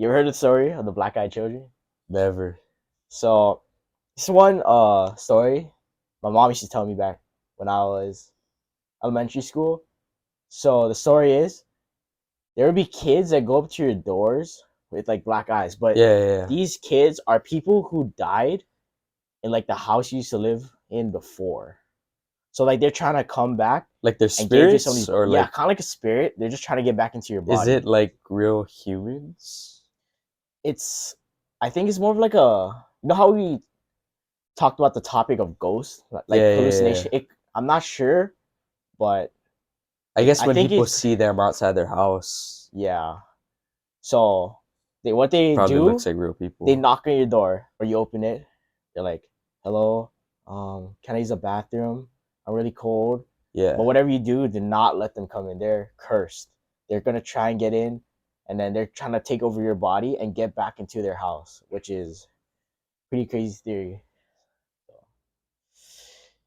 You ever heard the story of the black-eyed children? Never. So this one story my mom used to tell me back when I was elementary school. So the story is there would be kids that go up to your doors with like black eyes, but Yeah. these kids are people who died in like the house you used to live in before. So like they're trying to come back Like they're and get into spirits, somebody's or yeah, like, kind of like a spirit. They're just trying to get back into your is body. it like real humans? It's I think it's more of like a how we talked about the topic of ghosts, like Yeah. hallucination. I'm not sure, but I guess I when think people it's see them outside their house, yeah. So what they probably do, looks like real they people. knock on your door or you open it. They're like, "Hello, can I use a bathroom? I'm really cold." Yeah. But whatever you do not let them come in. They're cursed. They're gonna try and get in, and then they're trying to take over your body and get back into their house, which is pretty crazy theory.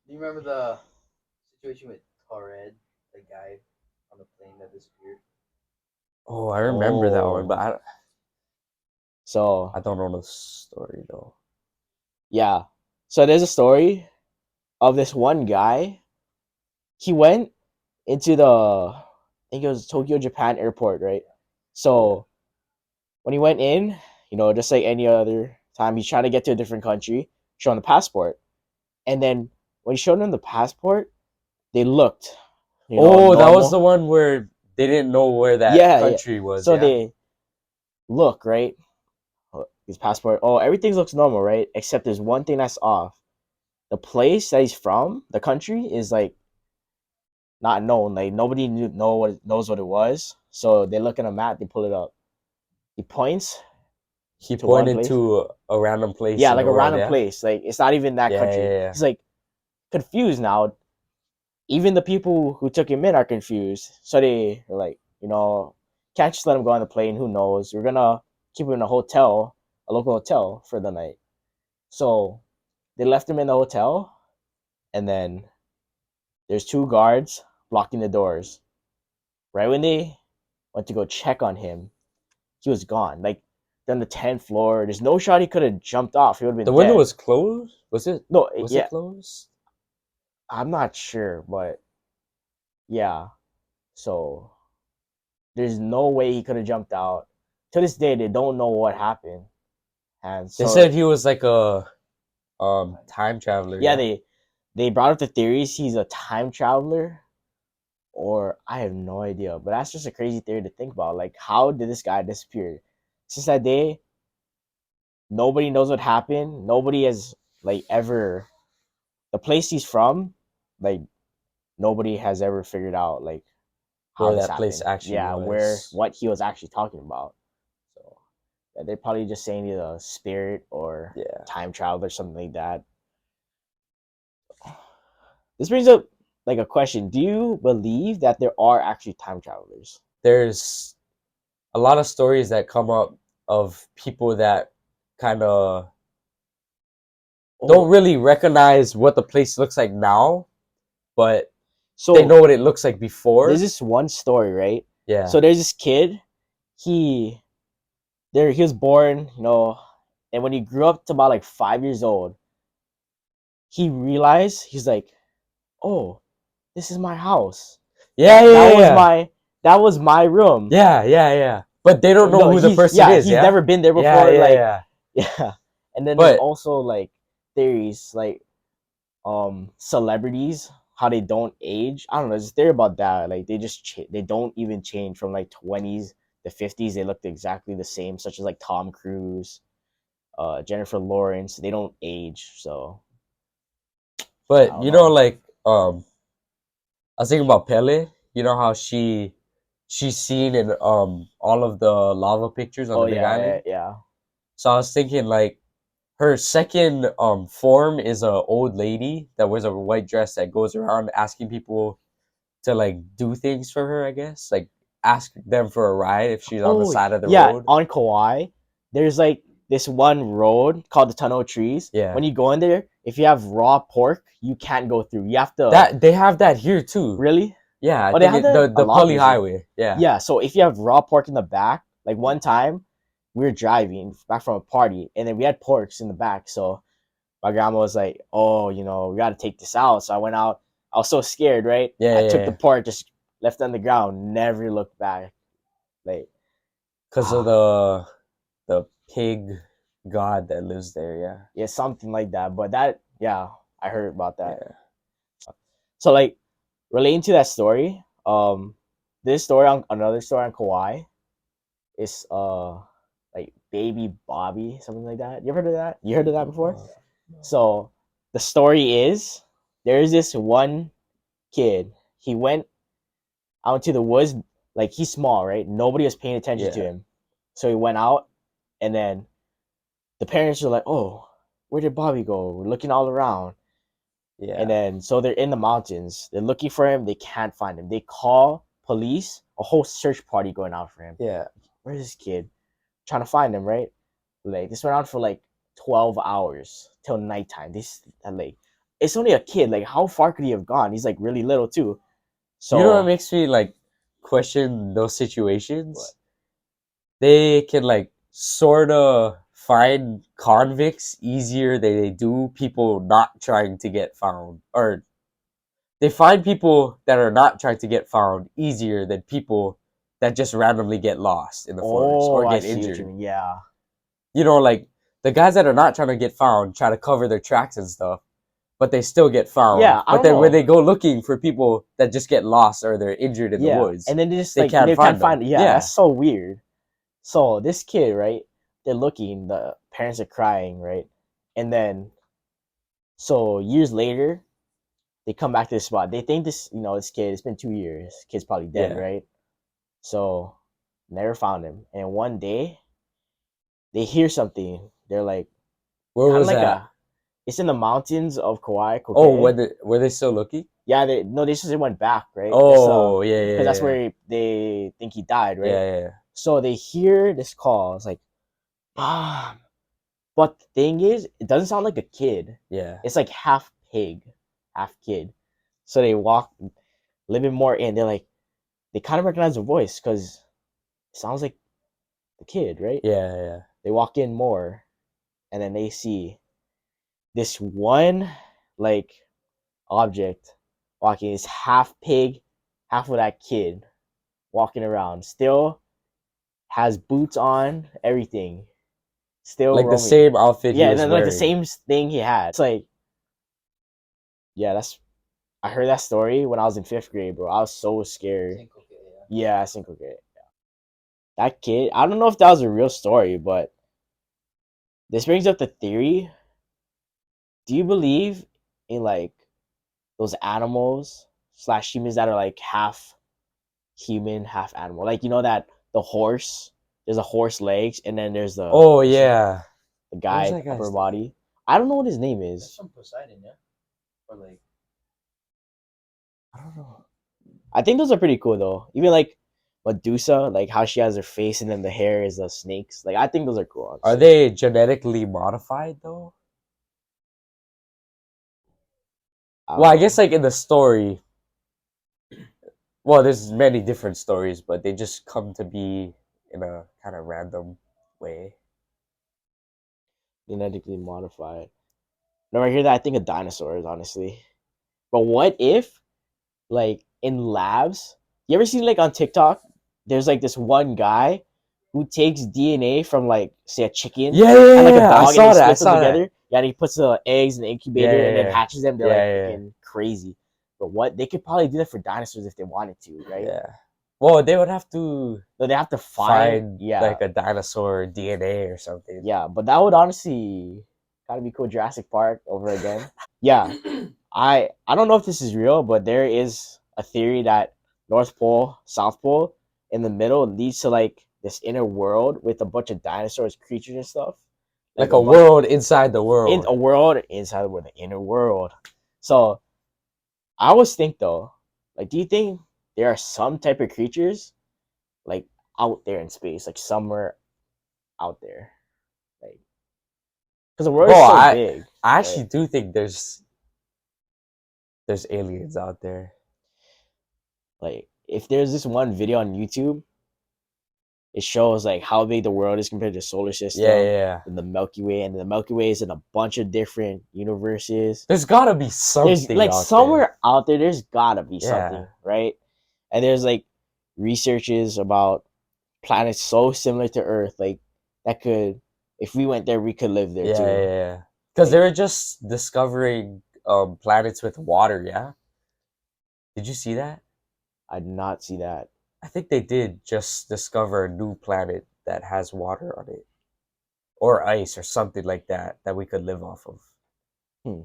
Do you remember the situation with Taured, the guy on the plane that disappeared? Oh, I remember that one, but I don't know the story though. Yeah. So there's a story of this one guy. He went into I think it was Tokyo, Japan airport, right? So when he went in, just like any other time, he's trying to get to a different country, showing the passport. And then when he showed them the passport, they looked, That was the normal. one where they didn't know where that Yeah. country was. So Yeah. they look, right? His passport. Oh, everything looks normal, right? Except there's one thing that's off. The place that he's from, the country, is like not known. Like nobody knows what it was. So they look at a map, they pull it up. He points He to one pointed place. to a random place. Yeah, in like the a world, random yeah? place. Like it's not even that country. Yeah. He's like confused now. Even the people who took him in are confused. So they're like, can't just let him go on the plane. Who knows? We're gonna keep him in a hotel, a local hotel for the night. So they left him in the hotel, and then there's two guards blocking the doors. Right when they went to go check on him, he was gone. Like on the 10th floor. There's no shot he could have jumped off. He would have been The window dead. was closed? Was it? No, Was yeah, it closed? I'm not sure, but yeah. So there's no way he could have jumped out. To this day, they don't know what happened. And They so said he was like a time traveler. yeah, they brought up the theories he's a time traveler, or I have no idea. But that's just a crazy theory to think about. Like, how did this guy disappear? Since that day, nobody knows what happened. Nobody has like ever the place he's from, like nobody has ever figured out like how where this that place happened. actually Yeah, was. what he was actually talking about. So yeah, they're probably just saying either a spirit or Yeah. time travel or something like that. This brings up like a question. Do you believe that there are actually time travelers? There's a lot of stories that come up of people that kind of don't really recognize what the place looks like now, but So they know what it looks like before. There's this one story, right? Yeah. So there's this kid. He was born, and when he grew up to about like 5 years old, he realized he's like, oh, this is my house. That was my room. Yeah. But they don't know who the person is. He's Yeah. never been there before. Yeah. Yeah. And then there's also like theories like celebrities, how they don't age. I don't know. There's a theory about that. Like they just they don't even change from like 20s to 50s. They look exactly the same, such as like Tom Cruise, Jennifer Lawrence. They don't age. So, but I don't know. like I was thinking about Pele. You know how she's seen in all of the lava pictures on the Big Island. Yeah. So I was thinking like her second form is a old lady that wears a white dress that goes around asking people to like do things for her. I guess like ask them for a ride if she's on the side of the road. On Kauai, there's like this one road called the Tunnel of Trees. Yeah. When you go in there, if you have raw pork, you can't go through. You have to. They have that here too. Really? Yeah. They have the Pali Highway. Yeah. Yeah. So if you have raw pork in the back, like one time, we were driving back from a party, and then we had porks in the back. So my grandma was like, "Oh, we got to take this out." So I went out. I was so scared, right? Yeah, I yeah, took the yeah. pork, just left it on the ground, never looked back. Like, Because of the pig god that lives there. Yeah. yeah, something like that. But that, yeah, I heard about that. Yeah. So like, relating to that story, this story on another story on Kauai is like baby Bobby, something like that. You ever heard of that? You heard of that before? So the story is there's this one kid. He went out into the woods, like he's small, right? Nobody was paying attention to Yeah. him. So he went out, and then the parents were like, "Oh, where did Bobby go?" We're looking all around. Yeah. And then so they're in the mountains. They're looking for him. They can't find him. They call police, a whole search party going out for him. Yeah. Where's this kid? Trying to find him, right? Like this went on for like 12 hours till nighttime. This like it's only a kid. Like how far could he have gone? He's like really little too. You know what So makes me like question those situations? What? They can like sort of find convicts easier than they do people not trying to get found, or they find people that are not trying to get found easier than people that just randomly get lost in the forest or I get see what you injured. mean. Yeah. Like the guys that are not trying to get found try to cover their tracks and stuff, but they still get found. Yeah, I But don't then when know. they go looking for people that just get lost or they're injured in the Yeah. woods, And then they just they like can't they can't find them. find it. Yeah, Yeah. that's so weird. So this kid, right? They're looking, the parents are crying, right? And then so years later, they come back to this spot. They think this kid, it's been 2 years. Kid's probably dead, Yeah. right? So never found him. And one day they hear something. They're like Where kind of was like that? it's in the mountains of Kauai, Oh, Kokee. were they still looking? Yeah, they just went back, right? This Oh, yeah, because yeah, that's yeah, where they think he died, right? yeah, yeah, So they hear this call. It's like, Mom. But the thing is, it doesn't sound like a kid. yeah. It's like half pig, half kid. So they walk a little bit more in. They're like, they kind of recognize the voice because it sounds like the kid, right? Yeah, yeah. They walk in more, and then they see this one like object walking. Is half pig, half of that kid walking around. Still has boots on, everything. Still Like the roaming. same outfit he Yeah, and was then like the wearing. same thing he had. It's like, yeah, that's. I heard that story when I was in 5th grade, bro. I was so scared. Yeah, I think okay. That kid. I don't know if that was a real story, but this brings up the theory. Do you believe in like those animals slash humans that are like half human, half animal? Like that the horse. There's a horse legs, and then there's Oh, yeah. the What was guy that upper guy's name? body. I don't know what his name That's is. from Poseidon, yeah? Or like, I don't know. I think those are pretty cool though. Even like Medusa, like how she has her face and then the hair is the snakes. Like I think those are cool. Are Honestly. they genetically modified though? I Well, don't I guess know. like in the story, well, there's many different stories, but they just come to be in a kind of random way. Genetically modified. Whenever I hear that, I think of dinosaurs, honestly. But what if, like, in labs, you ever seen like on TikTok? There's like this one guy who takes DNA from like say a chicken Yeah, yeah, and like a yeah. I dog, and he saw that. I splits them saw that. together. Yeah, and he puts the eggs in the Yeah, incubator and then yeah, hatches them. They're yeah, like yeah, freaking crazy. But what they could probably do that for dinosaurs if they wanted to, yeah. right? Yeah. Well, they would have to So they have to find, find yeah, like a dinosaur DNA or something. yeah. But that would honestly kind of be cool. Jurassic Park over again. Yeah, I don't know if this is real, but there is a theory that North Pole, South Pole, in the middle leads to like this inner world with a bunch of dinosaurs, creatures and stuff. Like Like a a bunch world inside the in world. a world inside the world, the inner world. So I always think though, like, do you think there are some type of creatures like out there in space, like somewhere out there, like because the world Bro, is so I big, I right? actually do think there's aliens out there. Like if there's this one video on YouTube it shows like how big the world is compared to the solar system. Yeah. And the Milky Way, and the Milky Way is in a bunch of different universes. There's gotta be There's something like out somewhere out there, there's gotta be Yeah. something, right? And there's like researches about planets so similar to Earth, like that could, if we went there, we could live there there. too. Yeah. Because they were just discovering planets with water. Yeah. Did you see that? I did not see that. I think they did just discover a new planet that has water on it, or ice, or something like that that we could live off of. Hmm.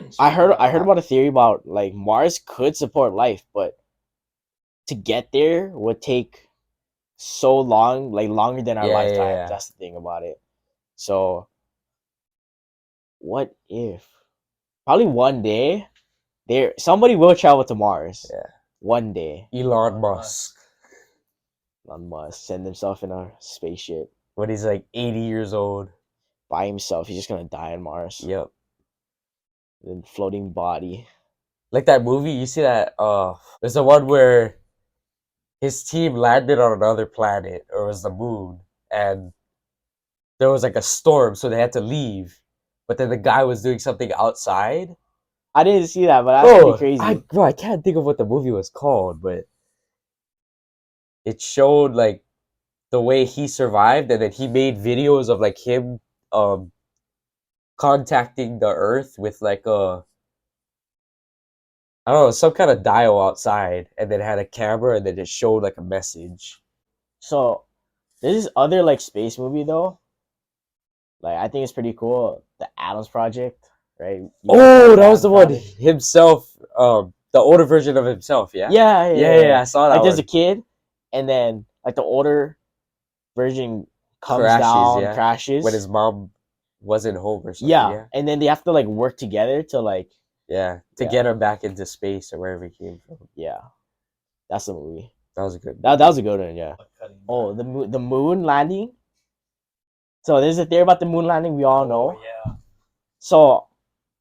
So I heard Yeah. about a theory about like Mars could support life, but to get there would take so long, like longer than our Yeah, lifetimes. yeah. That's the thing about it. So what if probably one day there somebody will travel to Mars. Yeah. One day. Elon Elon Musk, Elon Musk send himself in a spaceship when he's like 80 years old. by himself. He's just gonna die on Mars. Yep. Then floating body. Like that movie, you see that? There's the one where his team landed on another planet, or it was the moon, and there was like a storm, so they had to leave. But then the guy was doing something outside. I didn't see that, but that's pretty crazy. I can't think of what the movie was called, but it showed like the way he survived, and then he made videos of like him um contacting the Earth with like a, I don't know, some kind of dial outside, and then had a camera, and then it showed like a message. So there's this other like space movie though. Like I think it's pretty cool. The Adams Project, right? You guys know Oh, the that was Adams the one Project? himself, the older version of himself. Yeah. Yeah. I saw that Like there's one. a kid, and then like the older version comes Crashes, down, yeah. crashes. When his mom wasn't home or something. yeah. Yeah. And then they have to like work together to like Yeah. To Yeah. get him back into space or wherever he came from. yeah. That's the movie. That was a good. That was a good one, yeah. cutting Oh, back. the moon landing. So there's a theory about the moon landing we all know. Yeah. So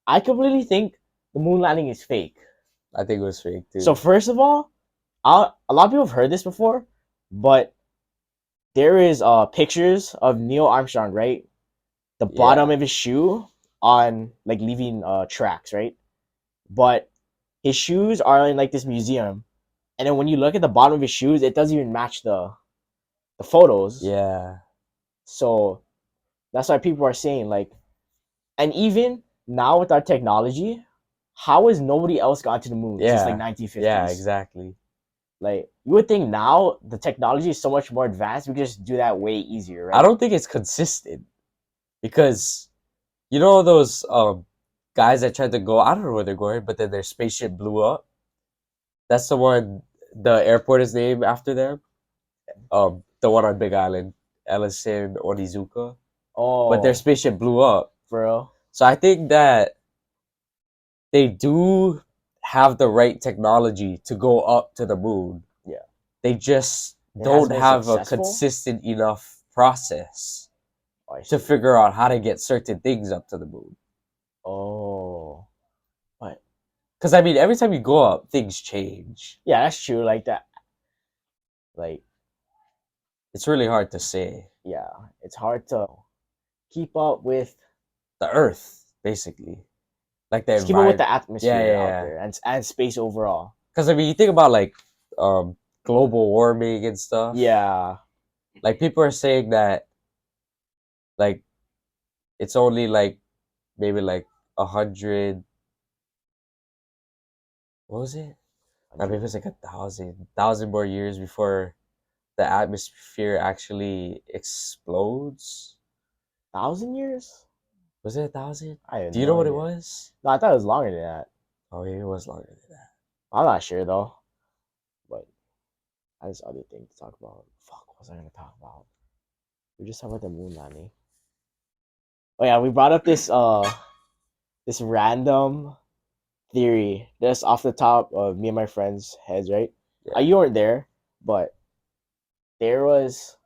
I completely think the moon landing is fake. I think it was fake too. So first of all, a lot of people have heard this before, but there is pictures of Neil Armstrong, right? The bottom of his shoe on like leaving tracks, right? But his shoes are in like this museum, and then when you look at the bottom of his shoes, it doesn't even match the photos. Yeah. So that's why people are saying like, and even now with our technology, how has nobody else gone to the moon since like 1950s? Yeah, exactly. Like you would think now the technology is so much more advanced, we could just do that way easier, right? I don't think it's consistent, because you know those guys that tried to go, I don't know where they're going, but then their spaceship blew up. That's the one. The airport is named after them. The one on Big Island, Ellison Onizuka. Oh, But their spaceship blew up. for real? So I think that they do have the right technology to go up to the moon. Yeah. They just It don't hasn't been have a successful? consistent enough process Oh, I to see. figure out how to get certain things up to the moon. Oh, Because I mean, every time you go up, things change. yeah, that's true. Like that, like It's really hard to say. yeah, it's hard to keep up with. The Earth, basically, like the Just keep up with the environment. atmosphere Yeah. out there and space overall. Because I mean, you think about like global warming and stuff. Yeah, Like people are saying that, like, it's only like maybe like 100. What was it? Maybe it's like 1,000 more years before the atmosphere actually explodes. 1,000 years? Was it 1,000? I have Do you no know what it idea. was? No, I thought it was longer than that. Oh, maybe it was longer than that. I'm not sure though. But I have this other thing to talk about. Fuck, what was I gonna talk about? We just talked about the moon landing. Oh yeah, we brought up this this random theory just off the top of me and my friends' heads, right? Yeah. You weren't there, but there was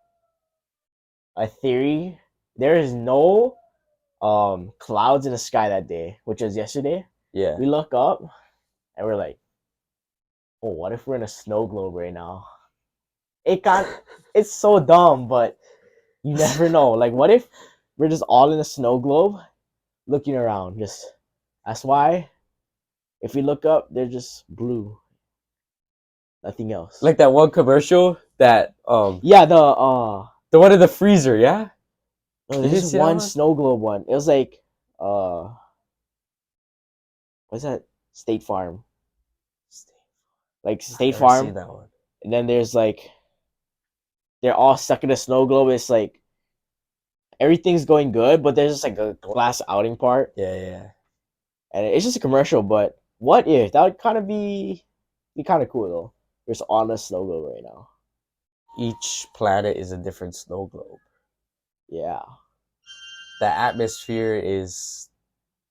a theory. There is no clouds in the sky that day, which was yesterday. Yeah. We look up and we're like, oh, what if we're in a snow globe right now? it's so dumb, but you never know. Like, what if we're just all in a snow globe looking around? That's why if we look up, they're just blue, nothing else. Like that one commercial that yeah, the one in the freezer, yeah? no, You there's didn't just see that one one? snow globe one. It was like what's that? State Farm. Like State I've never seen Farm, that one. and then there's like they're all stuck in a snow globe. It's like everything's going good, but there's just like a glass outing part, Yeah. and it's just a commercial. But what if that would kind of be kind of cool though? We're just on a snow globe right now. Each planet is a different snow globe. Yeah, The atmosphere is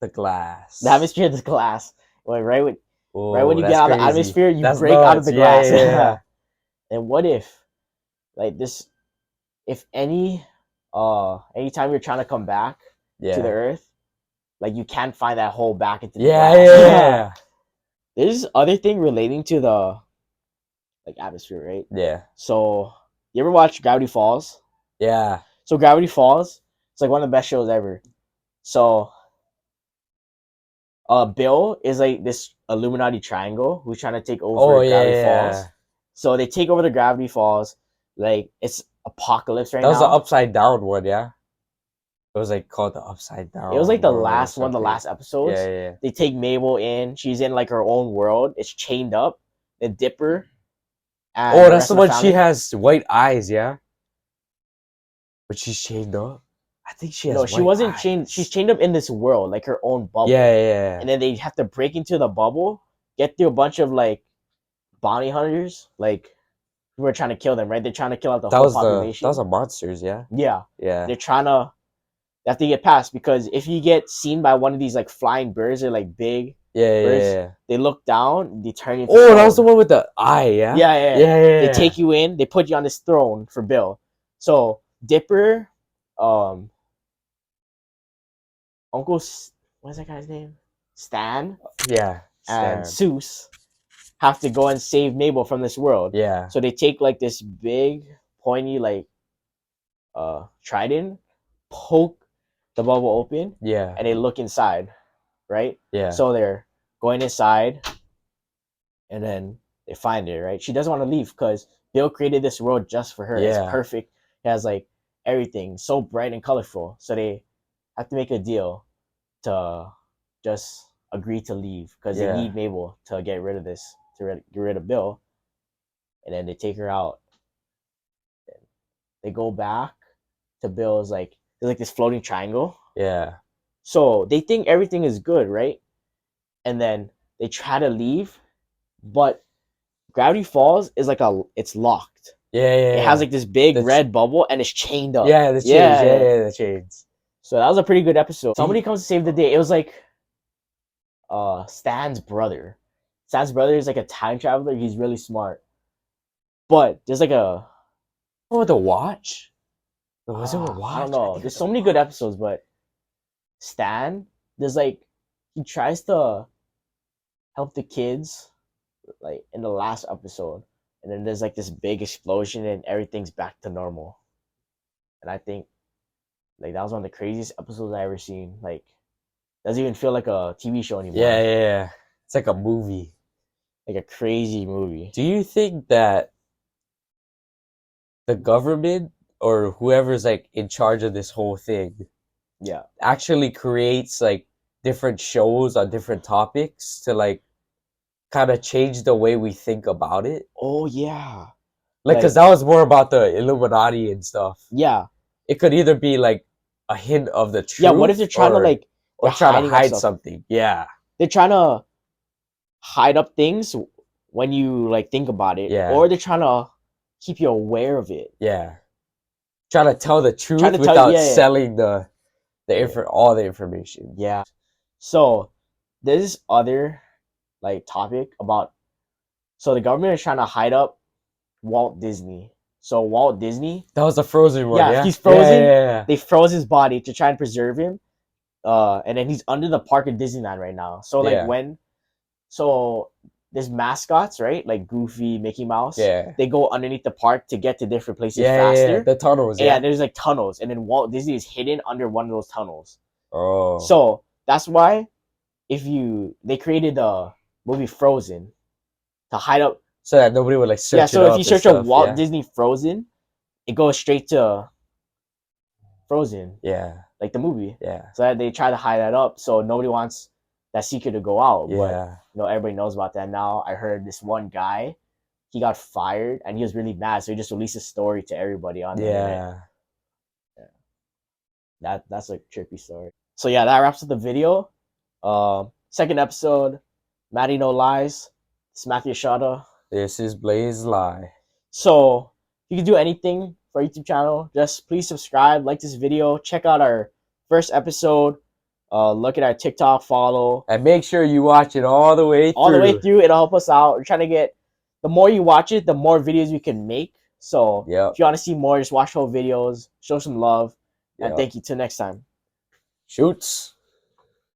the glass. the atmosphere of the glass. Like right when you get That's out of the crazy. atmosphere, you That's break out of nuts. the glass. Yeah. And what if, like this, if anytime you're trying to come back to the Yeah. Earth, like you can't find that hole back into the Yeah, glass. yeah. There's this other thing relating to the like atmosphere, right? Yeah. So you ever watch Gravity Falls? Yeah. So Gravity Falls, it's like one of the best shows ever. So Bill is like this Illuminati triangle who's trying to take over Oh, Gravity yeah. Falls. So they take over the Gravity Falls. Like it's apocalypse right That was the now. upside down one, yeah? It was like called the upside down. It was like the world or last one, the something. last episodes. Yeah. They take Mabel in. She's in like her own world. It's chained up. The Dipper. And Oh, the that's rest the of the one she family. has white eyes, yeah? But she's chained up. I think she has No, she white wasn't eyes. chained. She's chained up in this world, like her own bubble. Yeah. And then they have to break into the bubble, get through a bunch of like bounty hunters, like who are trying to kill them, right? They're trying to kill out the That whole was population. that was the monsters, yeah? Yeah. Yeah. They're trying to they have to get past because if you get seen by one of these like flying birds or like big birds, Yeah. they look down, they turn into Oh, stone. that was the one with the eye, yeah? Yeah. They take you in, they put you on this throne for Bill. So Dipper, what's that guy's name? Stan Yeah. and Stan. Seuss have to go and save Mabel from this world. Yeah. So they take like this big pointy like trident, poke the bubble open, Yeah. and they look inside, right? Yeah. So they're going inside, and then they find it, right? She doesn't want to leave because Bill created this world just for her. Yeah. It's perfect. It has like everything so bright and colorful. So they have to make a deal to just agree to leave because they need Mabel to get rid of this, to get rid of Bill. And then they take her out. They go back to Bill's like there's like this floating triangle. Yeah. So they think everything is good, right? And then they try to leave, but Gravity Falls is like it's locked. Yeah. It has like this big red bubble and it's chained up. Yeah, the chains. Yeah, the chains. So that was a pretty good episode. Somebody comes to save the day. It was like Stan's brother. Stan's brother is like a time traveler. He's really smart. But there's like a the watch? Was it a watch? I don't know. There's so many good episodes, but Stan, there's like he tries to help the kids like in the last episode, and then there's like this big explosion and everything's back to normal. And I think like that was one of the craziest episodes I ever seen. Like doesn't even feel like a TV show anymore. Yeah. It's like a movie. Like a crazy movie. Do you think that the government or whoever's like in charge of this whole thing actually creates like different shows on different topics to like kind of change the way we think about it? Oh yeah. Like, because that was more about the Illuminati and stuff. Yeah. It could either be like a hint of the truth. Yeah, what if they're trying to like or trying to hide something? Yeah. They're trying to hide up things when you like think about it. Yeah. Or they're trying to keep you aware of it. Yeah. Trying to tell the truth without selling all the information. Yeah. So there's this other like topic about so the government is trying to hide up Walt Disney. So Walt Disney, that was the frozen one. Yeah, he's frozen. Yeah. They froze his body to try and preserve him. And then he's under the park at Disneyland right now. So like there's mascots, right? Like Goofy, Mickey Mouse. Yeah. They go underneath the park to get to different places Yeah, faster. yeah, the tunnels. And yeah, Yeah. there's like tunnels, and then Walt Disney is hidden under one of those tunnels. Oh. So that's why they created the movie Frozen to hide up. So that nobody would like search Yeah, it so up if you and search a stuff. Walt Yeah. Disney Frozen, it goes straight to Frozen, Yeah. like the movie. Yeah. So that they try to hide that up, so nobody wants that secret to go out. But Yeah. everybody knows about that now. I heard this one guy, he got fired, and he was really mad, so he just released a story to everybody on the internet. Yeah. That's a trippy story. So yeah, that wraps up the video. Second episode, Mattie no Lais. It's Matthew Estrada. This is Blaise Lie. So if you can do anything for our YouTube channel, just please subscribe, like this video, check out our first episode, look at our TikTok, follow. And make sure you watch it all the way through. All the way through, it'll help us out. We're trying to get, the more you watch it, the more videos we can make. So Yep. if you want to see more, just watch whole videos, show some love, and Yep. thank you. Till next time. Shoots.